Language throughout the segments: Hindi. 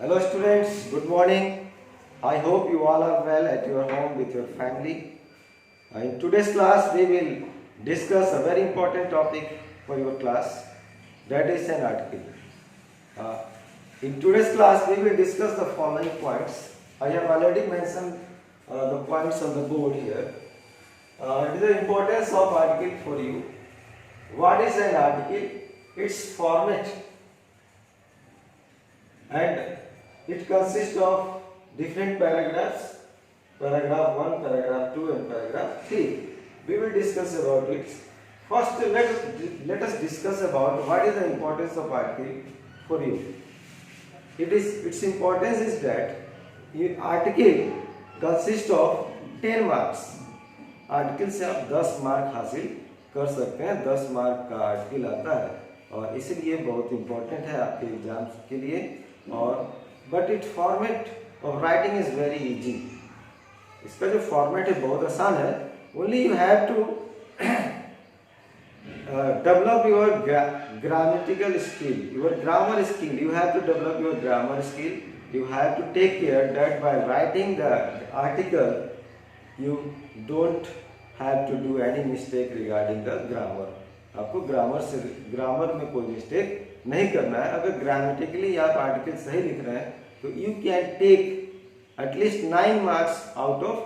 Hello students, good morning. I hope you all are well at your home with your family. In today's class we will discuss a very important topic for your class, that is an article. Uh, in today's class we will discuss the following points. I have already mentioned the points on the board here. It is the importance of article for you. What is an article? Its format, and it consists of different paragraphs, paragraph 1, paragraph 2 and paragraph 3. We will discuss about it. First let us discuss about what is the importance of article for you. Its importance is that article consists of 10 marks. Article से आप 10 मार्क हासिल कर सकते हैं। 10 मार्क का आर्टिकल आता है और इसलिए बहुत इम्पोर्टेंट है आपके एग्जाम्स के लिए। और but it format of writing is very easy. इसका जो फॉर्मेट है बहुत आसान है। Only you have to develop your grammatical skill, your grammar skill. You have to develop your grammar skill. You have to take care that by writing the article you don't have to do any mistake regarding the grammar. आपको ग्रामर में कोई मिस्टेक नहीं करना है। अगर ग्रामेटिकली आप आर्टिकल सही लिख रहे हैं तो you can take at least 9 marks out of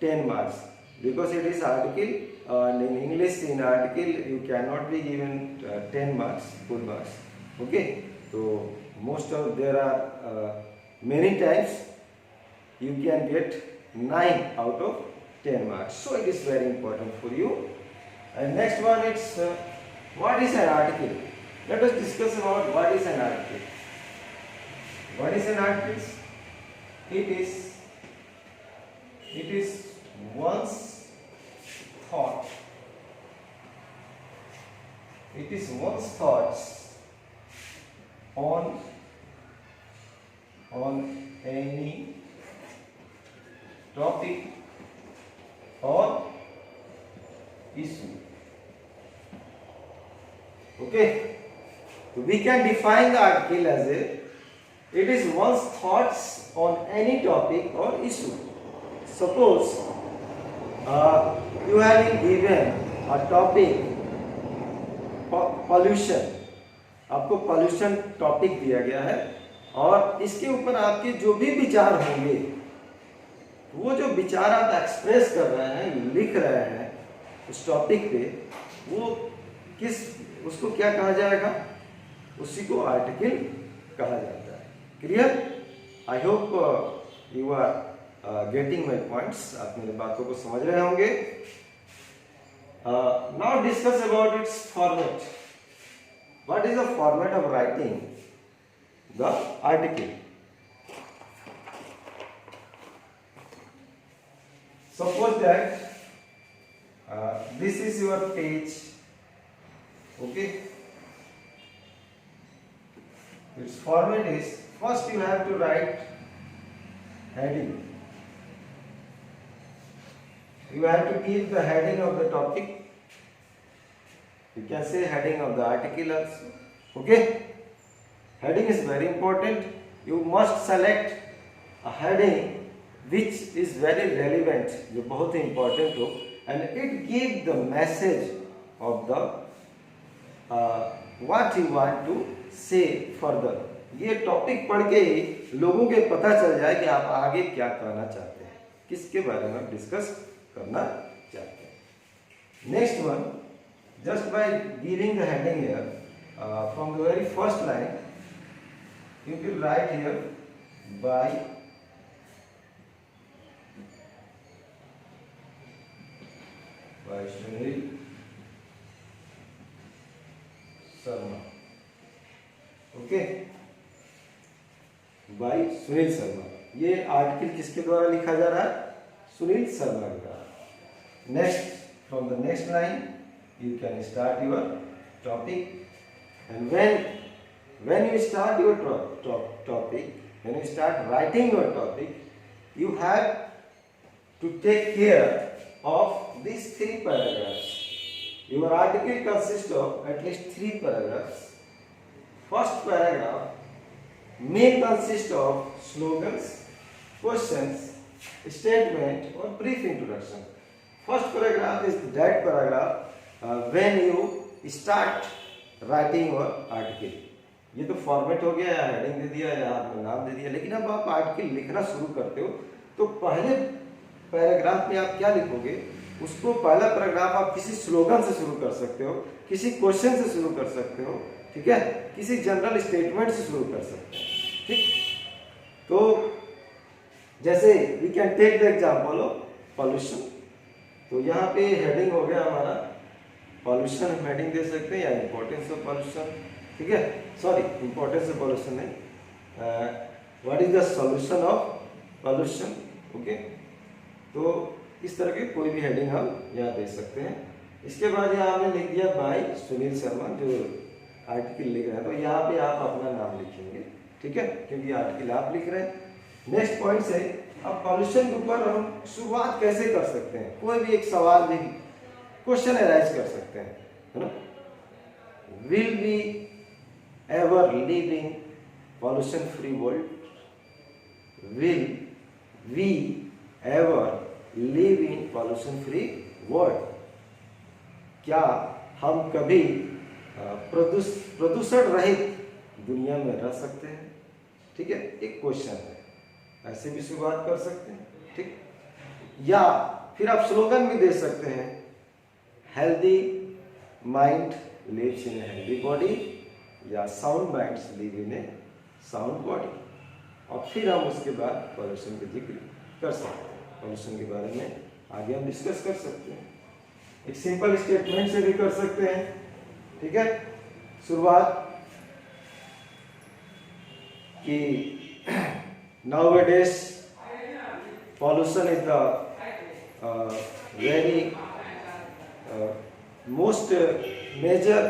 10 marks, because it is article and in English in article you cannot be given 10 marks, full marks. Okay, so there are many times you can get 9 out of 10 marks, so it is very important for you. And next one, it's what is an article. Let us discuss about what is an article. What is an article? It is one's thought. It is one's thoughts on any topic or issue. Okay, so we can define the article as it is one's thoughts on any topic or issue. Suppose you have been given a topic pollution. आपको pollution टॉपिक दिया गया है और इसके ऊपर आपके जो भी विचार होंगे, वो जो विचार आप एक्सप्रेस कर रहे हैं, लिख रहे हैं उस टॉपिक पे, वो उसको क्या कहा जाएगा? उसी को आर्टिकल कहा जाता है। Clear? I hope you are getting my points. आप मेरी बातों को समझ रहे होंगे। Now discuss about its format. What is the format of writing the article? Suppose that this is your page. Okay, its format is, first you have to write heading. You have to give the heading of the topic. You can say heading of the article also. Okay, heading is very important. You must select a heading which is very relevant, जो बहुत ही important हो, and it gives the message of the what you want to say further. ये टॉपिक पढ़ के ही लोगों के पता चल जाए कि आप आगे क्या करना चाहते हैं, किसके बारे में डिस्कस करना चाहते हैं। Next one, just by giving the heading here from the very first line you will write here by Sunil Sharma. Okay, by Sunil Sharma. ये आर्टिकल किसके द्वारा लिखा जा रहा है? सुनील शर्मा के द्वारा। Next, from the next line you can start your topic, and when you start your topic, when you start writing your topic, you have to take care of these 3 paragraphs. Your article consists of at least 3 paragraphs. First paragraph may consist of slogans, questions, statement or brief introduction. First paragraph is that paragraph when you start writing your article. ये तो फॉर्मेट हो गया, हेडिंग दे दिया या आपने नाम दे दिया, लेकिन अब आप आर्टिकल लिखना शुरू करते हो तो पहले पैराग्राफ में आप क्या लिखोगे, उसको पहला पैराग्राफ आप किसी स्लोगन से शुरू कर सकते हो, किसी क्वेश्चन से शुरू कर सकते हो, ठीक है, किसी जनरल स्टेटमेंट से शुरू कर सकते हैं, ठीक। तो जैसे we can take the example of pollution, तो यहाँ पे हेडिंग हो गया हमारा पॉल्यूशन, हम हेडिंग दे सकते हैं या इंपॉर्टेंस ऑफ पॉल्यूशन, ठीक है, सॉरी इंपॉर्टेंस ऑफ पॉल्यूशन नहीं, what is the solution of pollution, okay. तो इस तरह की कोई भी हेडिंग हम यहाँ दे सकते हैं। इसके बाद यहाँ आपने लिख दिया बाय सुनील शर्मा, जो आर्टिकल लिख रहे हैं, तो यहाँ पे आप अपना नाम लिखेंगे, ठीक है, क्योंकि आर्टिकल आप लिख रहे हैं। नेक्स्ट पॉइंट से अब पॉल्यूशन के ऊपर हम शुरुआत कैसे कर सकते हैं, कोई भी एक सवाल भी क्वेश्चन अराइज कर सकते हैं, है ना। Will we ever live in pollution free world, will we ever live in pollution free world, क्या हम कभी प्रदूषण रहित दुनिया में रह सकते हैं, ठीक है, एक क्वेश्चन है, ऐसे भी शुरुआत कर सकते हैं, ठीक। या फिर आप स्लोगन भी दे सकते हैं, healthy mind lives in a healthy body, या sound minds live in a sound body, और फिर हम उसके बाद पॉल्यूशन का जिक्र कर सकते हैं, पॉल्यूशन के बारे में आगे हम डिस्कस कर सकते हैं, एक सिंपल स्टेटमेंट से भी कर सकते हैं, ठीक है। शुरुआत कि nowadays pollution is the very most major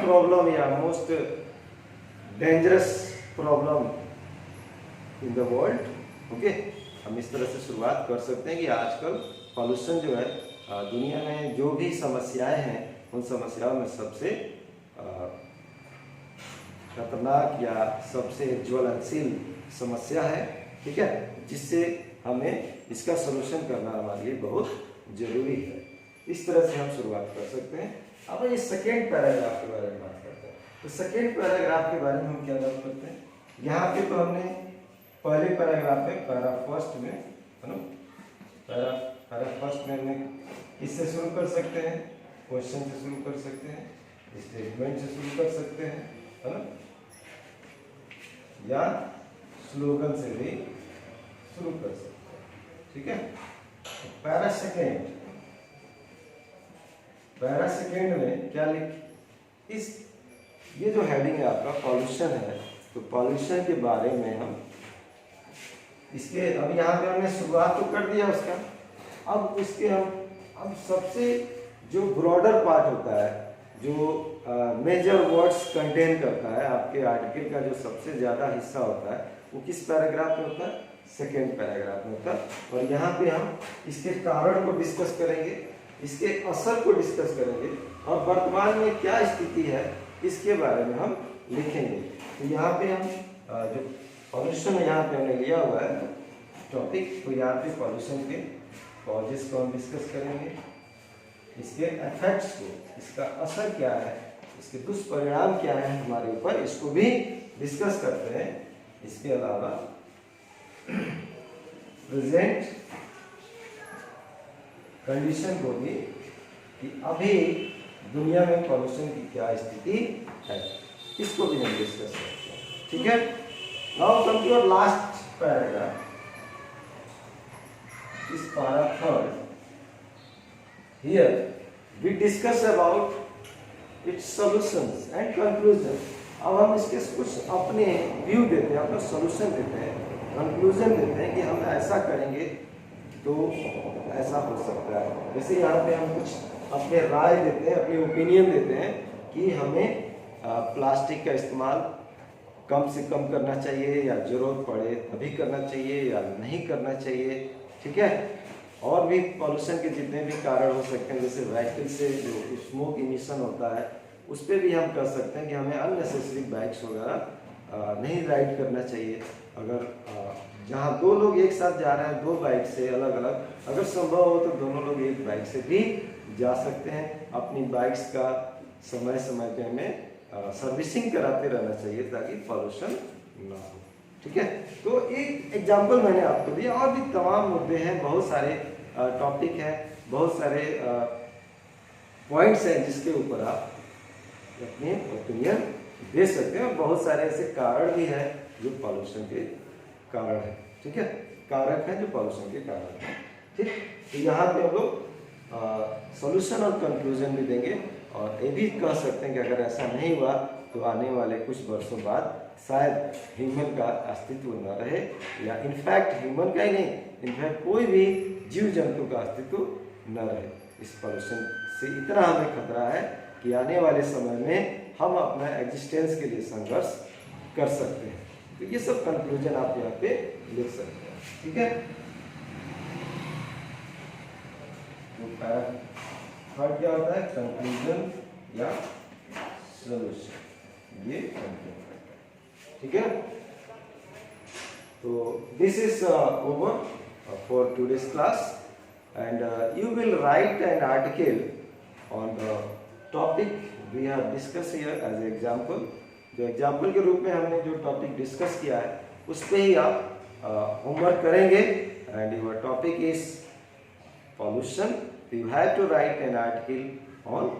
problem या most dangerous problem in the world, okay। हम इस तरह से शुरुआत कर सकते हैं कि आजकल पॉल्यूशन जो है दुनिया में जो भी समस्याएं हैं उन समस्याओं में सबसे खतरनाक या सबसे ज्वलनशील समस्या है, ठीक है, जिससे हमें इसका सलूशन करना हमारे लिए बहुत जरूरी है। इस तरह से हम शुरुआत कर सकते हैं। अब ये सेकेंड पैराग्राफ के बारे में बात करते हैं। तो सेकेंड पैराग्राफ के बारे में हम क्या बात करते हैं, यहाँ पे तो हमने पहले पैराग्राफ में पैरा फर्स्ट में, है ना, पैरा फर्स्ट में हमने किससे शुरू कर सकते हैं, क्वेश्चन से शुरू कर सकते हैं, स्टेटमेंट से शुरू कर सकते हैं, है ना, या स्लोगन से भी शुरू कर सकते हैं, ठीक है। पैरा सेकेंड में क्या लिख, इस ये जो हेडिंग है आपका पॉल्यूशन है, तो पॉल्यूशन के बारे में हम इसके अब यहाँ पे हमने शुरुआत तो कर दिया उसका, अब उसके हम अब सबसे जो ब्रॉडर पार्ट होता है, जो मेजर वर्ड्स कंटेन करता है आपके आर्टिकल का, जो सबसे ज़्यादा हिस्सा होता है वो किस पैराग्राफ में होता है, सेकेंड पैराग्राफ में होता है। और यहाँ पे हम इसके कारण को डिस्कस करेंगे, इसके असर को डिस्कस करेंगे, और वर्तमान में क्या स्थिति है इसके बारे में हम लिखेंगे। तो यहाँ पे हम जो पॉल्यूशन यहाँ पे हमने लिया हुआ है टॉपिक, तो यहाँ पे पॉल्यूशन के कॉजेस को हम डिस्कस करेंगे, इसके इफेक्ट्स को, इसका असर क्या है, इसके दुष्परिणाम क्या है हमारे ऊपर, इसको भी डिस्कस करते हैं। इसके अलावा प्रेजेंट कंडीशन को भी, कि अभी दुनिया में पॉल्यूशन की क्या स्थिति है, इसको भी हम डिस्कस करते हैं, ठीक है। Now come to your last paragraph, इस para third, here we discuss about its solutions and conclusion। अब हम इसके कुछ अपने व्यू देते हैं, अपना सॉल्यूशन देते हैं, कंक्लूजन देते हैं कि हम ऐसा करेंगे तो ऐसा हो सकता है। जैसे यहाँ पे हम कुछ अपने राय देते हैं, अपनी ओपिनियन देते हैं कि हमें प्लास्टिक का इस्तेमाल कम से कम करना चाहिए, या जरूरत पड़े तभी करना चाहिए या नहीं करना चाहिए, ठीक है। और भी पॉल्यूशन के जितने भी कारण हो सकते हैं, जैसे व्हीकल से जो स्मोक इमिशन होता है, उस पर भी हम कर सकते हैं कि हमें अननेसेसरी बाइक्स वगैरह नहीं राइड करना चाहिए। अगर जहाँ दो लोग एक साथ जा रहे हैं, दो बाइक से अलग अलग, अगर संभव हो तो दोनों लोग एक बाइक से भी जा सकते हैं। अपनी बाइक्स का समय समय पे हमें सर्विसिंग कराते रहना चाहिए ताकि पॉल्यूशन ना हो। ठीक है, तो एक एग्जाम्पल मैंने आपको दिया, और भी तमाम मुद्दे हैं, बहुत सारे टॉपिक हैं, बहुत सारे पॉइंट्स हैं जिसके ऊपर आप अपने ओपिनियन दे सकते हैं, और बहुत सारे ऐसे कारण भी हैं जो पॉल्यूशन के कारण है। ठीक है, कारक है जो पॉल्यूशन के कारण है। ठीक, तो यहाँ पे हम लोग सॉल्यूशन और कंक्लूजन भी देंगे, और ये भी कह सकते हैं कि अगर ऐसा नहीं हुआ तो आने वाले कुछ वर्षों बाद शायद ह्यूमन का अस्तित्व न रहे, या इनफैक्ट ह्यूमन का ही नहीं, इनफैक्ट कोई भी जीव जंतु का अस्तित्व न रहे। इस पॉल्यूशन से इतना हमें खतरा है कि आने वाले समय में हम अपना एग्जिस्टेंस के लिए संघर्ष कर सकते हैं। तो ये सब कंक्लूजन आप यहाँ पे लिख सकते हैं। ठीक है, तो थर्ड क्या होता है, कंक्लूजन या सॉल्यूशन, ये कंक्लूजन। ठीक है, तो this is over for today's class, and you will write an article on the topic we have discuss here as example. जो एग्जाम्पल के रूप में हमने जो टॉपिक डिस्कस किया है उस पर ही आप होमवर्क करेंगे, and your topic is pollution. You have to write an article on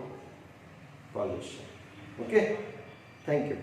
pollution. Okay, thank you.